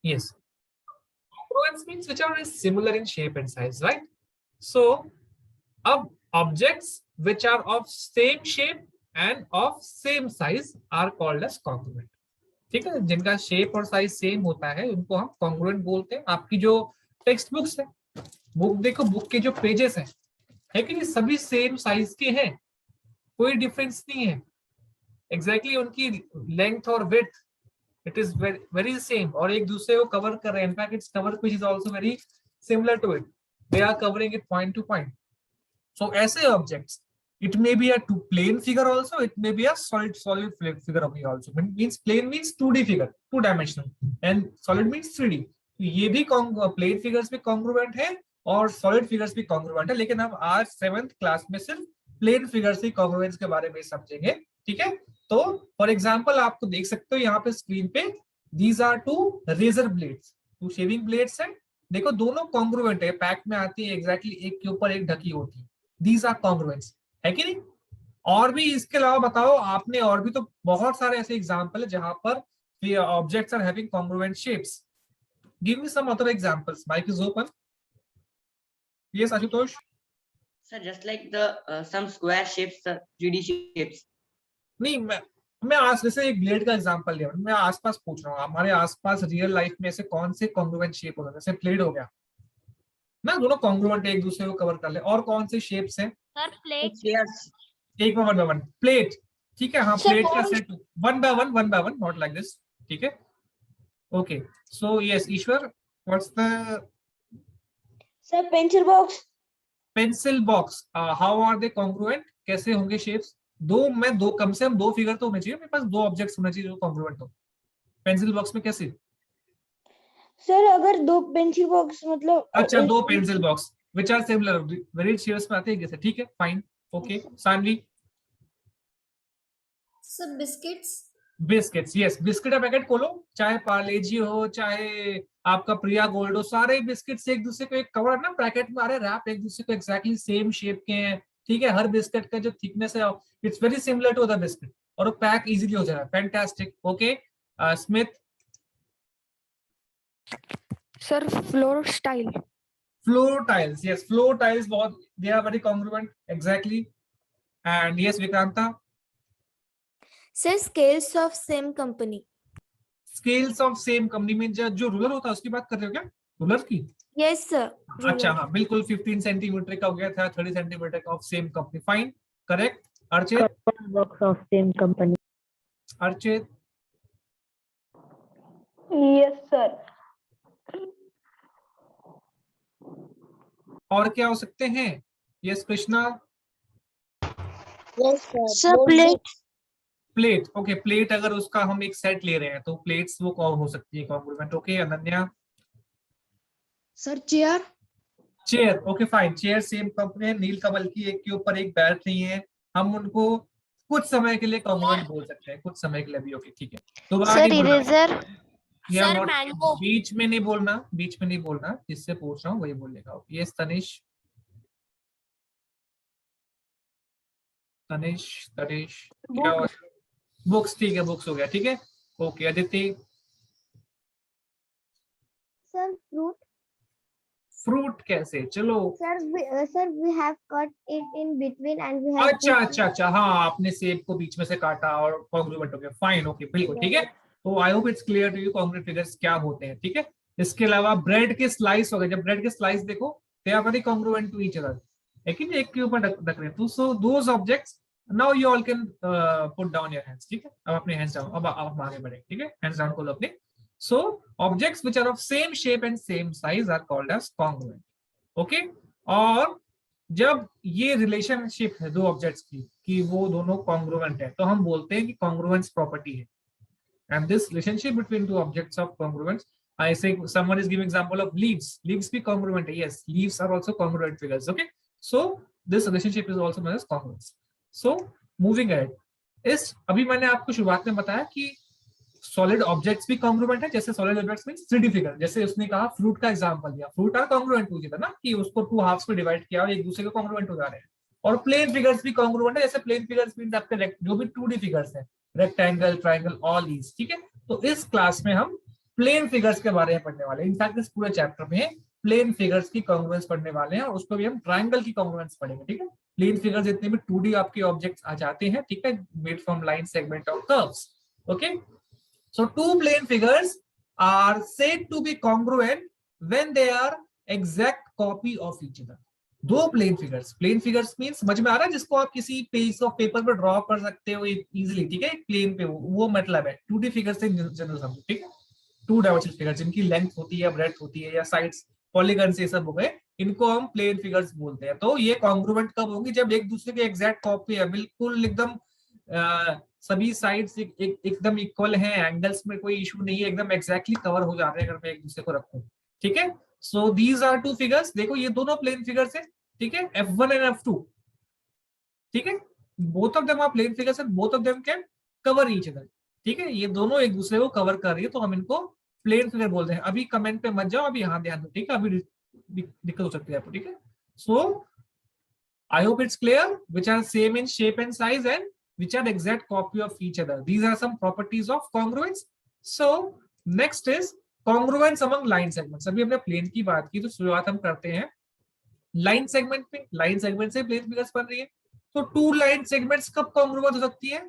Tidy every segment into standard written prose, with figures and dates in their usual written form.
Yes. Congruence means which are similar in shape and size, right? So, अब objects which are of same shape and of same size are called as congruent. ठीक है, जिनका shape और size same होता है उनको हम congruent बोलते हैं. आपकी जो टेक्स्ट बुक्स है, बुक देखो, बुक के जो पेजेस हैं है कि नहीं, सभी सेम साइज के हैं, कोई डिफरेंस नहीं है. एग्जैक्टली उनकी लेंथ और width it is very same और एक दूसरे को कवर कर रहे हैं. In fact it's cover page is also very similar to it. They are covering it point to point. So ऐसे objects, it may be a plane figure also, it may be a solid figure also. Means plane means 2D figure, two dimensional, and solid means 3D. तो ये भी plane figures भी congruent है और solid figures भी congruent है. लेकिन हम आज 7th क्लास में सिर्फ प्लेन फिगर्स की कॉन्ग्रुएंस के बारे में समझेंगे. ठीक है, तो फॉर एग्जांपल आपको देख सकते हो यहाँ पे स्क्रीन पे, these are two razor blades, two shaving blades है. देखो दोनों कॉन्ग्रुएंट है, पैक में आती है एग्जैक्टली एक के ऊपर एक ढकी होती है. दीज आर कॉन्ग्रुएंट्स, है कि नहीं. और भी इसके अलावा बताओ, आपने और भी तो बहुत सारे ऐसे एग्जांपल है जहां पर objects are having congruent shapes. Give me some other examples. Mic is open. Yes Ashutosh. Sir, just like the some square shapes, 3D shapes. नहीं, मैं आज जैसे एक ब्लेड का एग्जांपल लिया, मैं आसपास पूछ रहा हूँ हमारे आसपास रियल लाइफ में ऐसे कौन से कॉन्ग्रुएंट शेप होते हैं. जैसे प्लेट हो गया ना, दोनों कॉन्ग्रुएंट एक दूसरे को कवर कर ले. और कौन से शेप्स हैं? Sir plate. एक वन बाय वन प्लेट. ठीक है, हाँ प्लेट का set one by one, not like this. ठीक है, okay. So yes Ishwar, what's the sir pencil box. Pencil box, how are they congruent? कैसे होंगे शेप्स? दो कम से कम दो फिगर तो होने चाहिए मेरे पास, दो ऑब्जेक्ट्स होने चाहिए जो कॉन्ग्रुएंट हो. पेंसिल बॉक्स में कैसे? सर अगर दो पेंसिल बॉक्स मतलब, अच्छा दो pencil box which are similar, very shapes में आते हैं जैसे. ठीक है, fine, okay. Saanvi. Sir biscuits. Biscuits, yes. Biscuit का पैकेट खोलो, चाहे पार्लेजी हो चाहे आपका प्रिया गोल्ड हो, सारे बिस्किट्स एक दूसरे को एक कवर ना पैकेट में आ रहे रैप, एक दूसरे को एक्जैक्टली सेम शेप के हैं. ठीक है, हर बिस्किट का जो थिकनेस है it's very similar to the biscuit और वो पैक इजीली हो जा रहा है. Fantastic, okay. Smith. Sir floor style. Floor tiles, yes. Floor tiles बहुत, they are very congruent, exactly. And yes Vikranta. Sir scales of same company. Scales of same company में जो ruler होता है उसकी बात कर रहे हो क्या? रूलर की? Yes sir. अच्छा हाँ बिल्कुल. 15 सेंटीमीटर का हो गया था, 30 सेंटीमीटर का of same company. Fine, correct. Archit. Box of same company. Archit. Yes sir. और क्या हो सकते हैं? Yes Krishna. Yes sir plate. Plate, okay. Plate अगर उसका हम एक सेट ले रहे हैं तो प्लेट्स वो कौन हो सकती है congruent. Okay. Ananya. Sir chair. Chair, okay fine. Chair same company है, नीलकमल की, एक के ऊपर एक बैठ रही है. हम उनको कुछ समय के लिए कॉन्ग्रुएंट बोल सकते हैं, कुछ समय के लिए भी. ओके ठीक है. तो सर इरेजर. या सर मैंगो. बीच में नहीं बोलना, बीच में नहीं बोलना, जिससे पूछ रहा हूँ वही बोलेगा. ये तनिष. तनिष तनिष क्या हुआ? बुक्स, ठीक है, बुक्स हो गया. ठीक है, okay. Aditi. Sir fruit. Fruit कैसे? चलो sir we have cut it in between and we have. अच्छा हाँ, आपने सेब को बीच में से काटा और कॉन्ग्रुएंट हो गया. फाइन, ओके, बिल्कुल ठीक है. तो I hope it's clear to you congruent figures क्या होते हैं. ठीक है, इसके अलावा ब्रेड के स्लाइस हो गए. जब ब्रेड के स्लाइस देखो they are very congruent to each other, लेकिन एक के ऊपर रख रहे हैं. तो so those objects, now you all can put down your hands. ठीक है, अब अपने हैंड्स डाउन. अब हम आगे बढ़े. ठीक है, हैंड्स डाउन करो अपने. So objects which are of same shape and same size are called as congruent. Okay? और जब ये रिलेशनशिप है दो ऑब्जेक्ट्स की कि वो दोनों कॉन्ग्रुएंट है तो हम बोलते हैं कि कॉन्ग्रुएंस प्रॉपर्टी है. And this relationship between two objects of congruence, I say someone is giving example of leaves. Leaves be congruent. Yes, leaves are also congruent figures. Okay? So this relationship is also known as congruence. So moving ahead, इस अभी मैंने आपको शुरुआत में बताया कि solid objects भी congruent है. जैसे solid objects means 3D figure. जैसे उसने कहा फ्रूट का एग्जांपल दिया, fruit are congruent to each other ना, कि उसको टू हाफ्स में डिवाइड किया और एक दूसरे को कॉन्ग्रुएंट हो जा रहे हैं. और प्लेन फिगर्स भी कॉन्ग्रुएंट है. जैसे प्लेन फिगर्स मींस आपके जो भी 2D फिगर्स हैं, रेक्टेंगल, ट्रायंगल, ऑल दीस. ठीक है, तो इस क्लास में हम प्लेन फिगर्स के बारे में पढ़ने वाले हैं। इनफैक्ट इस पूरे चैप्टर में प्लेन फिगर्स की कॉन्ग्रुएंस पढ़ने वाले हैं और उसको भी हम ट्रायंगल की कॉन्ग्रुएंस पढ़ेंगे। ठीक है, प्लेन फिगर्स जितने भी 2D आपके ऑब्जेक्ट्स आ जाते हैं, ठीक है, मेड फ्रॉम लाइन, सेगमेंट और curves. Okay, so two plane figures are said to be congruent when they are exact copy of each other. दो प्लेन फिगर्स मीन समझ में आ रहा है, जिसको आप किसी पेज ऑफ पेपर पर ड्रॉ कर सकते हो इजीली। ठीक है, प्लेन पे वो मतलब है 2D फिगर से जनरल समझो। ठीक है, 2 डायमेंशनल फिगर जिनकी लेंथ होती है, ब्रेड्थ होती है, या साइड्स, पॉलीगन से सब हो गए, इनको हम प्लेन फिगर्स बोलते हैं। तो ये कॉन्ग्रुएंट कब होंगी? जब एक दूसरे के एग्जैक्ट कॉपी है, बिल्कुल एकदम सभी साइड्स एकदम इक्वल हैं, एंगल्स में कोई इशू नहीं है, एकदम एग्जैक्टली कवर हो जाते हैं अगर मैं एक दूसरे को रखूं। ठीक है, so these are two figures. देखो ये दोनों प्लेन फिगर्स है। ठीक है, F1 एंड F2। ठीक है, both of them are plane figures and both of them can cover each other. ठीक है, ये दोनों एक दूसरे को कवर कर रही है, तो हम इनको प्लेन फिगर बोलते हैं। अभी कमेंट पे मत जाओ, अभी यहाँ ध्यान दो। ठीक है, अभी दिक्कत हो सकती है आपको। ठीक है, सो I hope it's clear, which are same in shape and size and which are exact copy of each other. These are some properties of congruence. So next is congruence among line segments. अभी हमने plane की बात की, तो शुरुआत हम करते हैं लाइन सेगमेंट पे। लाइन सेगमेंट से प्लेन फिगर्स बन रही है, तो टू लाइन सेगमेंट्स कब कॉन्ग्रुएंट हो सकती है?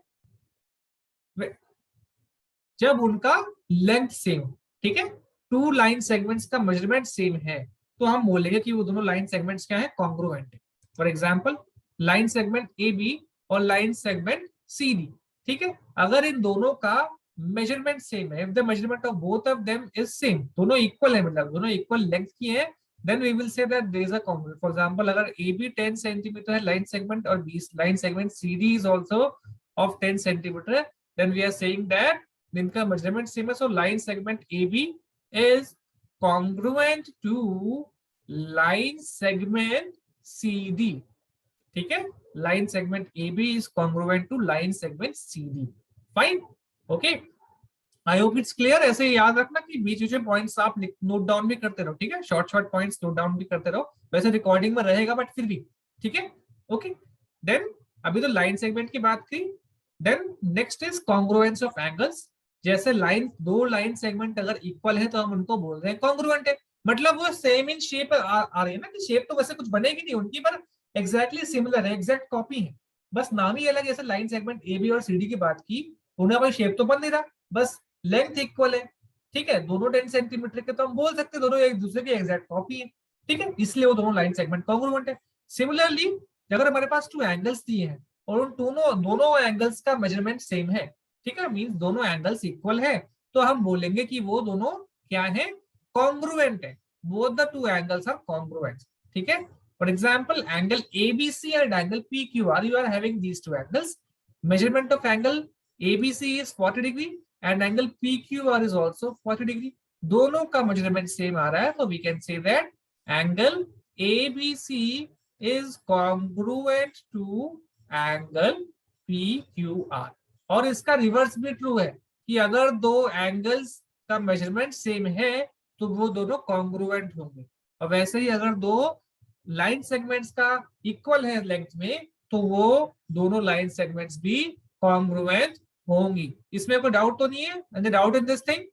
जब उनका लेंथ सेम। ठीक है, टू लाइन सेगमेंट्स का मेजरमेंट सेम है, तो हम बोलेंगे कि वो दोनों लाइन सेगमेंट्स क्या है? कॉन्ग्रुएंट है। For example line segment A B और लाइन सेगमेंट सी डी। ठीक है, अगर इन दोनों का मेजरमेंट सेम है, if the measurement of both of them is same, दोनों इक्वल है, मतलब दोनों इक्वल लेंथ की है, then we will say that there is a congruence. For example, अगर AB 10 सेंटीमीटर है लाइन सेगमेंट और B line segment CD is also of 10 centimetre, then we are saying that इनका measurement same है, so line segment AB is congruent to line segment CD. ठीक है, line segment AB is congruent to line segment CD. Fine, okay. I hope it's clear. ऐसे याद रखना कि बीच बीच में points आप नोट डाउन भी करते रहो। ठीक है, शॉर्ट पॉइंट्स नोट डाउन भी करते रहो, वैसे रिकॉर्डिंग में रहेगा बट फिर भी। ठीक है, ओके। देन अभी तो लाइन सेगमेंट की बात की, then next is congruence of angles. जैसे दो लाइन सेगमेंट अगर इक्वल है तो हम उनको बोल रहे हैं कॉन्ग्रुएंट है, मतलब वो सेम इन शेप आ रही है ना, कि शेप तो वैसे कुछ बनेगी नहीं उनकी, पर एग्जैक्टली सिमिलर है, एग्जैक्ट कॉपी है, बस नाम ही अलग। जैसे लाइन सेगमेंट ए बी और सी डी की बात की, उन्हें भाई शेप तो बन नहीं रहा, बस लेंथ इक्वल है। ठीक है, दोनों 10 सेंटीमीटर के, तो हम बोल सकते हैं दोनों एक दूसरे की एग्जैक्ट कॉपी है। ठीक है, इसलिए वो दोनों लाइन सेगमेंट कॉन्ग्रुएंट है। सिमिलरली अगर हमारे पास टू एंगल्स दिए हैं और उन दोनों एंगल्स का मेजरमेंट सेम है, ठीक है, मींस दोनों एंगल्स इक्वल है, तो हम बोलेंगे कि वो दोनों क्या है? कॉन्ग्रुएंट है। Both the two angles are congruent. ठीक है, for example angle ABC and angle PQR, you are having these two angles. Measurement of angle ABC is 40 degree and angle PQR is also 40 degree. दोनों का measurement same आ रहा है, तो we can say that angle ABC is congruent to angle PQR. और इसका reverse भी true है कि अगर दो एंगल्स का मेजरमेंट सेम है तो वो दोनों कॉन्ग्रुएंट होंगे, और वैसे ही अगर दो लाइन सेगमेंट्स का इक्वल है लेंथ में, तो वो दोनों लाइन सेगमेंट्स भी कॉन्ग्रुएंट होंगी। इसमें कोई डाउट तो नहीं है? Any doubt in this thing?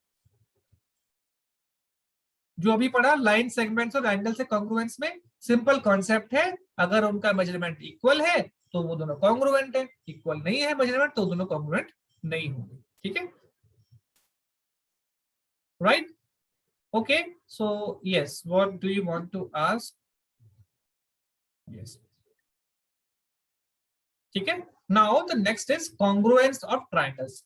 जो अभी पढ़ा लाइन सेगमेंट्स और एंगल से कॉन्ग्रुएंस में, सिंपल कॉन्सेप्ट है, अगर उनका मेजरमेंट इक्वल है तो वो दोनों कॉन्ग्रुएंट है, इक्वल नहीं है मेजरमेंट तो दोनों कॉन्ग्रुएंट नहीं होंगे। ठीक है, right? Okay, so yes, what do you want to ask? Yes, ठीक है। Now the next is congruence of triangles.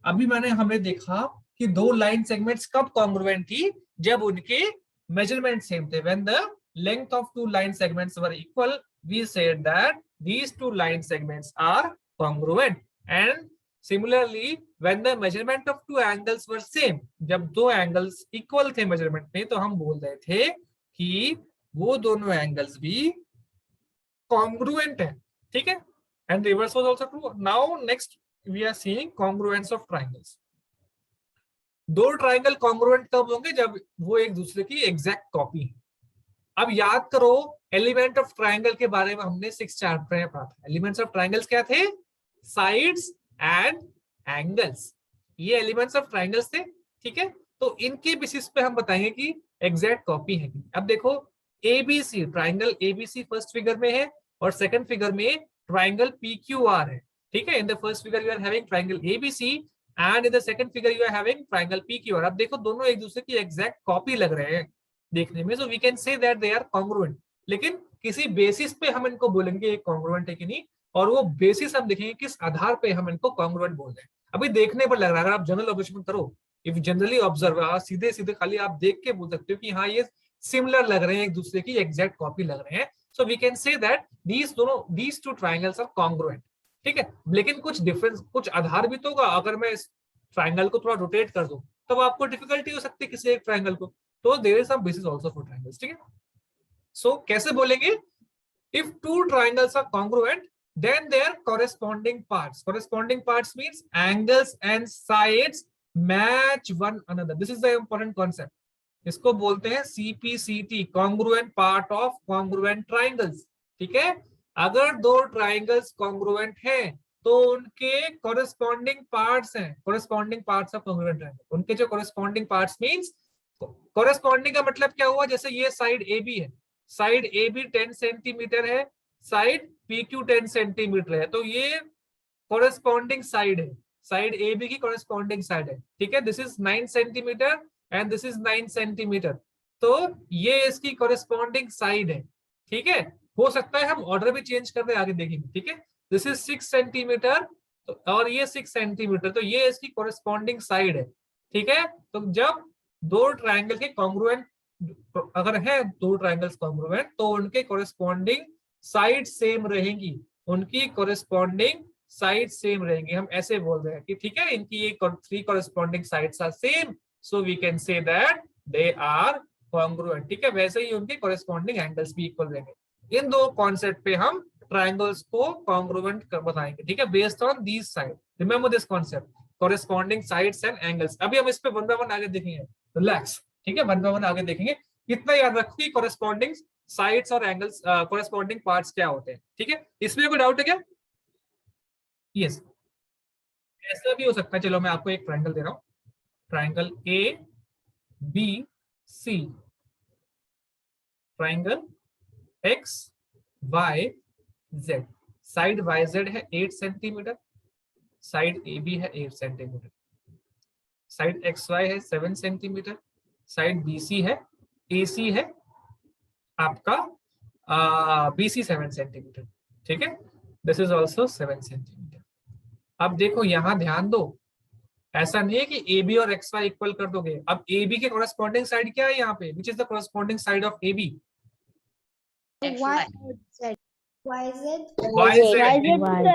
अभी हमने देखा कि दो लाइन सेगमेंट्स कब कॉन्ग्रुएंट थी? जब उनके मेजरमेंट सेम थे। When the length of two line segments were equal, we said that these two line segments are congruent. And similarly when the measurement of two angles were same, जब दो angles equal थे measurement में, तो हम बोल रहे थे कि वो दोनों एंगल्स भी congruent है। ठीक है, and reverse was also true. Now next we are seeing congruence of triangles. दो ट्राइंगल कॉन्ग्रुएंट कब होंगे? जब वो एक दूसरे की एग्जैक्ट कॉपी है। अब याद करो, एलिमेंट ऑफ ट्राइंगल के बारे में हमने 6th चैप्टर में पढ़ा था। एलिमेंट्स ऑफ ट्राइंगल्स क्या थे? साइड्स एंड एंगल्स, ये एलिमेंट्स ऑफ ट्राइंगल्स थे। ठीक है, तो इनके बेसिस पे हम बताएंगे कि एग्जैक्ट कॉपी है। अब देखो A B C, triangle A B C first figure में है और सेकंड फिगर में ट्राइंगल पीक्यूआर है। ठीक है, in the first figure you are having triangle A B C and in the second figure you are having triangle P Q R. अब देखो दोनों एक दूसरे की एग्जैक्ट कॉपी लग रहे हैं देखने में, so we can say that they are congruent. लेकिन किसी बेसिस पे हम इनको बोलेंगे ये कॉन्ग्रुएंट है कि नहीं, और वो बेसिस हम देखेंगे किस आधार पे हम इनको कॉन्ग्रुएंट बोल रहे हैं। अभी देखने पर लग रहा है, अगर आप जनरल ऑब्जर्वेशन करो, इफ जनरली ऑब्जर्व, सीधे सीधे खाली आप देख के बोल सकते हो कि हाँ ये सिमिलर लग रहे हैं, एक दूसरे की एग्जैक्ट कॉपी लग रहे हैं। So we can say that these two triangles are congruent. ठीक है, लेकिन कुछ डिफरेंस, कुछ आधार भी तो होगा। अगर मैं इस ट्राइंगल को थोड़ा रोटेट कर दूं तब आपको डिफिकल्टी हो सकती है किसी एक ट्राइंगल को, तो there is some basis also for triangles. ठीक है, सो कैसे बोलेंगे, if two triangles are congruent then their corresponding parts means angles and sides match one another. This is the important concept. इसको बोलते हैं CPCT, congruent part of congruent triangles. ठीक है, अगर दो ट्राइंगल्स कॉन्ग्रुएंट हैं तो उनके corresponding parts हैं, corresponding parts of congruent triangle, उनके जो corresponding parts means, corresponding का मतलब क्या हुआ, जैसे ये साइड AB है, साइड AB 10 सेंटीमीटर है, साइड PQ 10 सेंटीमीटर है, तो ये कॉरेस्पॉन्डिंग साइड है, साइड AB की कॉरेस्पॉन्डिंग साइड है। ठीक है, this is 9 centimetre and this is 9 centimetre, तो ये इसकी कॉरेस्पॉन्डिंग साइड है। ठीक है, हो सकता है हम ऑर्डर भी चेंज कर रहे, आगे देखेंगे। ठीक है, दिस इज 6 सेंटीमीटर और ये 6 सेंटीमीटर, तो ये इसकी कॉरेस्पॉन्डिंग साइड है। ठीक है, तो जब दो ट्राइंगल के कॉन्ग्रुएंट, अगर है दो ट्राइंगल्स कॉन्ग्रुएंट, तो उनके कॉरेस्पॉन्डिंग साइड सेम रहेंगी, उनकी कॉरेस्पॉन्डिंग साइड सेम रहेंगी। हम ऐसे बोल रहे हैं कि ठीक है, इनकी ये 3 corresponding sides are same, so we can say that they are congruent. ठीक है, वैसे ही उनके कॉरेस्पॉन्डिंग एंगल्स भी इक्वल रहेंगे। इन दो कॉन्सेप्ट पे हम ट्राइंगल्स को कॉन्ग्रुएंट बताएंगे। ठीक है, based on these side, remember this concept, corresponding sides and angles. अभी हम इस पे वन बाय वन आगे देखेंगे, रिलैक्स। ठीक है, वन बाय वन आगे देखेंगे। इतना याद रखो कि कॉरेस्पॉन्डिंग साइड्स और एंगल्स, कॉरेस्पॉन्डिंग पार्ट्स क्या होते हैं। ठीक है, इसमें कोई डाउट है क्या? यस, ऐसा भी हो सकता है। चलो मैं आपको एक ट्राइंगल दे रहा हूं, triangle ABC, triangle XYZ, side YZ है 8 सेंटीमीटर, साइड AB है 8 सेंटीमीटर, साइड XY है 7 सेंटीमीटर, साइड BC है, AC है आपका BC 7 सेंटीमीटर। ठीक है, दिस इज ऑल्सो 7 सेंटीमीटर। अब देखो यहां ध्यान दो, ऐसा नहीं है कि AB और XY इक्वल कर दोगे। अब AB के कॉरेस्पॉन्डिंग साइड क्या है यहाँ पे, which is the corresponding side of AB?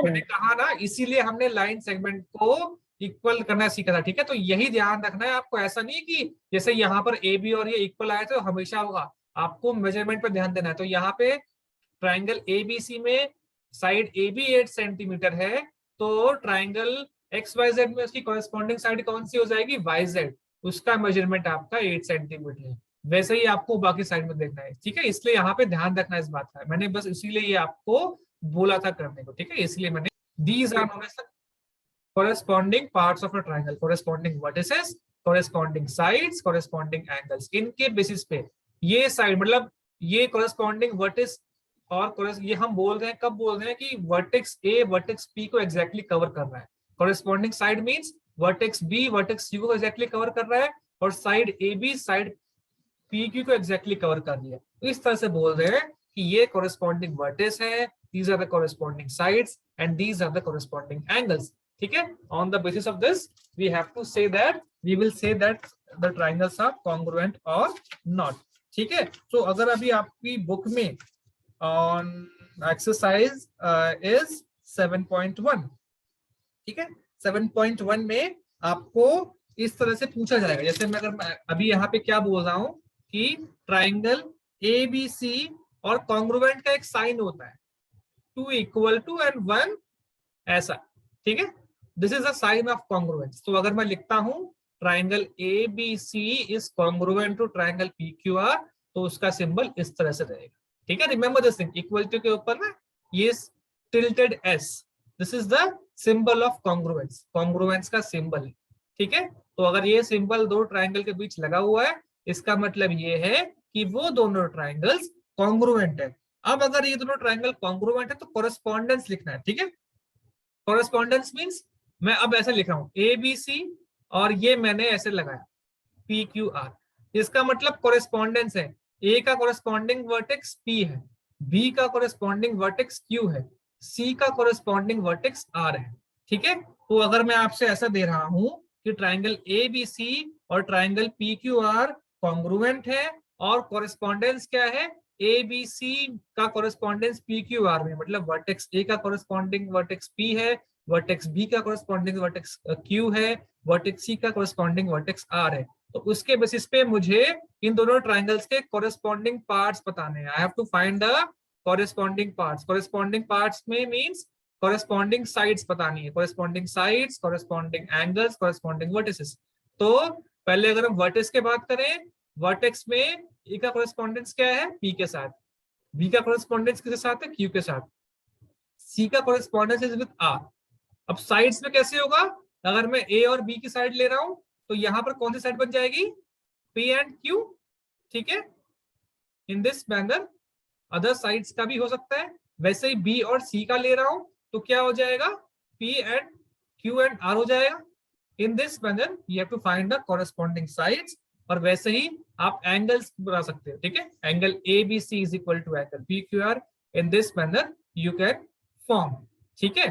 मैंने कहा ना, इसीलिए हमने लाइन सेगमेंट को इक्वल करना सीखा था। ठीक है, तो यही ध्यान रखना है आपको। ऐसा नहीं कि जैसे यहाँ पर AB और ये इक्वल आए तो हमेशा होगा, आपको मेजरमेंट पर ध्यान देना है। तो यहाँ पे ट्राइंगल ABC में साइड AB 8 सेंटीमीटर है, तो ट्राइंगल XYZ में उसकी कॉरेस्पॉन्डिंग साइड कौन सी हो जाएगी? YZ, उसका मेजरमेंट आपका 8 सेंटीमीटर है। वैसे ही आपको बाकी साइड में देखना है। ठीक है, इसलिए यहाँ पे ध्यान रखना इस बात का, मैंने बस इसीलिए ये आपको बोला था करने को। ठीक है, इसलिए मैंने these are known as the corresponding parts of a triangle, corresponding vertices, corresponding sides, corresponding angles। इनके बेसिस पे ये साइड, मतलब ये corresponding vertex और ये हम बोल रहे हैं, कब बोल रहे हैं कि vertex A vertex P को exactly कवर कर रहा है। corresponding side means vertex B vertex C को exactly कवर कर रहा है, और साइड AB साइड PQ को exactly कवर कर दिया। तो इस तरह से बोल रहे हैं कि ये corresponding vertex है, these are the corresponding sides and these are the corresponding angles। ठीक है, on the basis of this we have to say that, we will say that the triangles are congruent or not। ठीक है, तो अगर अभी आपकी book में on exercise is 7.1, ठीक है, 7.1 में आपको इस तरह से पूछा जाएगा। जैसे मैं अगर अभी यहाँ पे क्या बोल रहा हूँ कि ट्राइंगल ABC और कॉन्ग्रुएंट का एक साइन होता है 2 equal to and 1 ऐसा। ठीक है, this is a sign of congruence. तो अगर मैं लिखता हूं triangle ABC is congruent to triangle PQR, तो उसका सिंबल इस तरह से रहेगा। ठीक है, remember this thing, equal to के ऊपर ना ये tilted S, this is the symbol of congruence, congruence का सिंबल है। ठीक है, तो अगर ये सिंबल दो ट्राइंगल के बीच लगा हुआ है, इसका मतलब ये है कि वो दोनों ट्राइंगल्स कॉन्ग्रुएंट है। अब अगर ये दोनों ट्राइंगल कॉन्ग्रुएंट है तो कोरेस्पॉन्डेंस लिखना है, ठीक है। कोरेस्पॉन्डेंस मींस मैं अब ऐसे लिख रहा हूं ABC और ये मैंने ऐसे लगाया PQR, इसका मतलब कोरेस्पॉन्डेंस है। A का कोरेस्पॉन्डिंग वर्टेक्स P है, B का कोरेस्पॉन्डिंग वर्टेक्स Q है, C का कोरेस्पॉन्डिंग वर्टेक्स R है, ठीक है। तो अगर मैं आपसे ऐसा दे रहा हूं कि ट्राइंगल ABC और ट्राइंगल PQR कॉन्ग्रुएंट है और कोरेस्पॉन्डेंस क्या है, ABC का कोरेस्पॉन्डेंस PQR में, मतलब वर्टेक्स A का कोरेस्पॉन्डिंग वर्टेक्स P है, वर्टेक्स B का कोरेस्पॉन्डिंग वर्टेक्स Q है, वर्टेक्स C का कोरेस्पॉन्डिंग वर्टेक्स R है। तो उसके बेसिस पे मुझे इन दोनों ट्राइंगल्स के कोरेस्पॉन्डिंग पार्ट्स बताने हैं। I have to find the corresponding parts. Corresponding parts में मींस कोरेस्पॉन्डिंग साइड्स बतानी है, corresponding sides, corresponding angles, corresponding vertices. तो पहले अगर हम वर्टेक्स की बात करें, वर्टेक्स में E का कोरेस्पॉन्डेंस क्या है, P के साथ, B का कोरेस्पॉन्डेंस किसके साथ है, Q के साथ, C का कोरेस्पॉन्डेंस इज विद R। अब साइड्स में कैसे होगा, अगर मैं A और B की साइड ले रहा हूं तो यहां पर कौन सी साइड बन जाएगी, P एंड Q, ठीक है। इन दिस मैनर अदर साइड्स का भी हो सकता है। वैसे ही B और C का ले रहा हूं तो क्या हो जाएगा, P and Q and R हो जाएगा। In this manner you have to find the corresponding sides. और वैसे ही आप एंगल्स बना सकते हो, ठीक है। Angle ABC is equal to angle PQR। In this manner you can form, ठीक है।